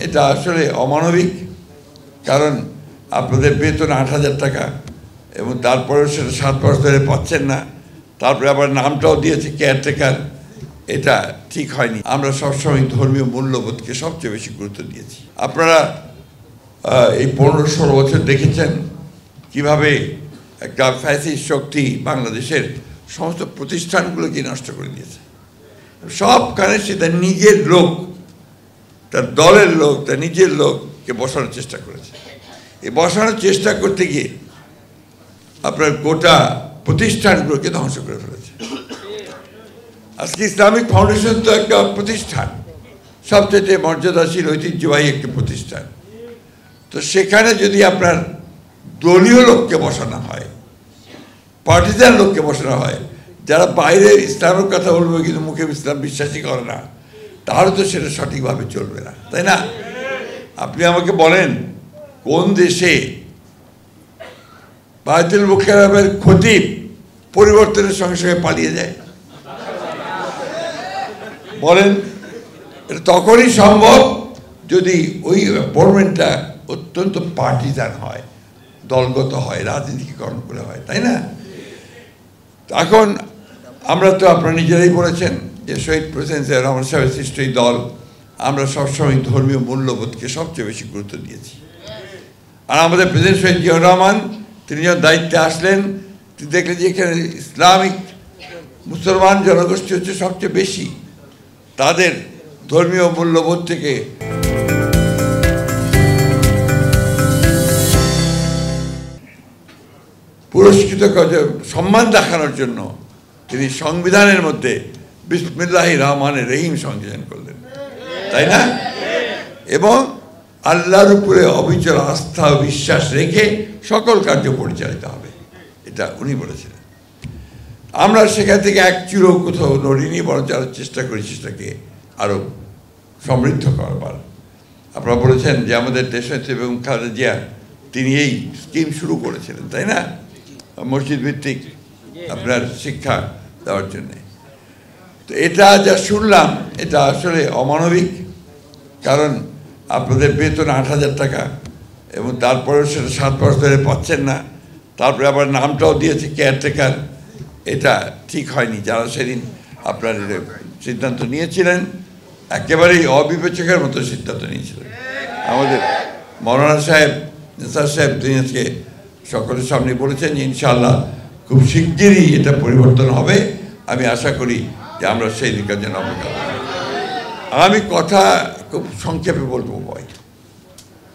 এটা আসলে অমানবিক। কারণ আপনাদের বেতন ৮,০০০ টাকা এবং তারপরেও সেটা ৭ বছর ধরে পাচ্ছেন না, তারপরে আবার নামটাও দিয়েছে কেয়ারটেকার। এটা ঠিক হয়নি। আমরা সবসময় ধর্মীয় মূল্যবোধকে সবচেয়ে বেশি গুরুত্ব দিয়েছি। আপনারা এই ১৫-১৬ বছর দেখেছেন কিভাবে একটা ফ্যাসিস্ট শক্তি বাংলাদেশের সমস্ত প্রতিষ্ঠানগুলোকে নষ্ট করে দিয়েছে। সবখানে সে তার নিজের লোক, তার দলের লোক, তার নিজের লোককে বসানোর চেষ্টা করেছে। এই বসানোর চেষ্টা করতে গিয়ে আপনার গোটা প্রতিষ্ঠানগুলোকে ধ্বংস করে ফেলেছে। আজকে ইসলামিক ফাউন্ডেশন তো একটা প্রতিষ্ঠান, সবচেয়ে মর্যাদাশীল ঐতিহ্যবাহী একটি প্রতিষ্ঠান। তো সেখানে যদি আপনার দলীয় লোককে বসানো হয়, পার্টিজান লোককে বসানো হয়, যারা বাইরে ইসলামের কথা বলবে কিন্তু মুখে ইসলাম বিশ্বাসী করে না, তাহলে তো সেটা সঠিকভাবে চলবে না, তাই না? আপনি আমাকে বলেন কোন দেশে বায়তুল মুকাররমের খতিব পরিবর্তনের সঙ্গে সঙ্গে পালিয়ে যায়? বলেন, এটা তখনই সম্ভব যদি ওই অ্যাপয়েন্টমেন্টটা অত্যন্ত পার্টিজান হয়, দলগত হয়, রাজনীতিকরণ করে হয়, তাই না? এখন আমরা তো আপনারা নিজেরাই বলেছেন যে শহীদ প্রেসিডেন্ট জিয়া রহমান সাহেবের সৃষ্ট এই দল, আমরা সবসময় ধর্মীয় মূল্যবোধকে সবচেয়ে বেশি গুরুত্ব দিয়েছি। আর আমাদের প্রেসিডেন্ট শহীদ জিয়া রহমান তিনি যখন দায়িত্বে আসলেন, তিনি দেখলেন যে এখানে ইসলামিক মুসলমান জনগোষ্ঠী হচ্ছে সবচেয়ে বেশি, তাদের ধর্মীয় মূল্যবোধ থেকে পুরস্কৃত সম্মান দেখানোর জন্য তিনি সংবিধানের মধ্যে বিসমিল্লাহির রহমানির রহিম সংযোজন করলেন, তাই না? এবং আল্লাহর উপরে অবিচল আস্থা ও বিশ্বাস রেখে সকল কার্য পরিচালিত হবে, এটা উনি বলেছিলেন। আমরা সেখান থেকে এক চুরো কোথাও নড়িনি, বরং আরও চেষ্টা করেছি সেটাকে আরও সমৃদ্ধ করবার। আপনারা বলেছেন যে আমাদের দেশনেত্রী বেগম খালেদা জিয়া তিনি এই স্কিম শুরু করেছিলেন, তাই না? মসজিদ ভিত্তিক আপনার শিক্ষা দেওয়ার জন্যে। তো এটা যা শুনলাম এটা আসলে অমানবিক। কারণ আপনাদের বেতন ৮,০০০ টাকা এবং তারপরেও সেটা ৭ বছর ধরে পাচ্ছেন না, তারপরে আবার নামটাও দিয়েছে কেয়ারটেকার। এটা ঠিক হয়নি। যারা সেদিন আপনার সিদ্ধান্ত নিয়েছিলেন একেবারেই অবিবেচকের মতো সিদ্ধান্ত নিয়েছিলেন। আমাদের মৌলানা সাহেব, নেসার সাহেব তিনি আজকে সকলের সামনে বলেছেন যে ইনশাআল্লাহ খুব শিগগিরই এটা পরিবর্তন হবে। আমি আশা করি যে আমরা সেই দিকের জন্য অপেক্ষা করব। আমি কথা খুব সংক্ষেপে বলবো।